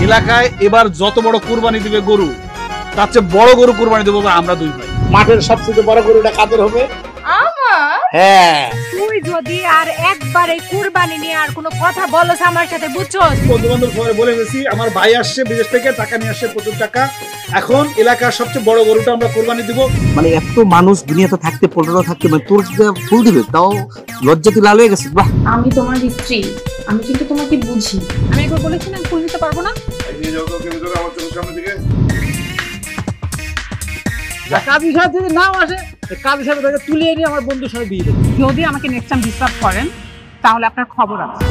এলাকায় এবার যত বড় কুরবানি দিবে গরু, তার চেয়ে বড় গরু কুরবানি দেবো আমরা দুই ভাই। মাঠের সবচেয়ে বড় গরুটা কাদের হবে? আমার? হ্যাঁ। তুই যদি আর একবার এই কুরবানি নিয়ে আর কোনো কথা বলছ আমার সাথে, বুঝছস? বন্ধু বান্ধব সবাই বলে গেছি, আমার ভাই আসছে বিদেশ থেকে, টাকা নিয়ে আসছে প্রচুর টাকা। এখন এলাকার সবচেয়ে বড় গরুটা আমরা কুরবানি দিব। মানে এত মানুষ দুনিয়াতে থাকতে, পনেরো থাকতে, মানে তোর যে ফুল দিবে তাও লজ্জাতে লাল হয়ে গেছে। বাহ, আমি তোমার স্ত্রী, আমি কিন্তু তোমাকে বুঝি। আমি একবার বলেছি না ফুল দিতে পারবো না। কাজী সাহেব যদি নাও আসে, কাজী সাহেব তাকে তুলিয়ে নিয়ে আমার বন্ধুর সাথে দিয়ে দেবে। যদি আমাকে নেক্সট টাইম ডিস্টার্ব করেন তাহলে আপনার খবর আছে।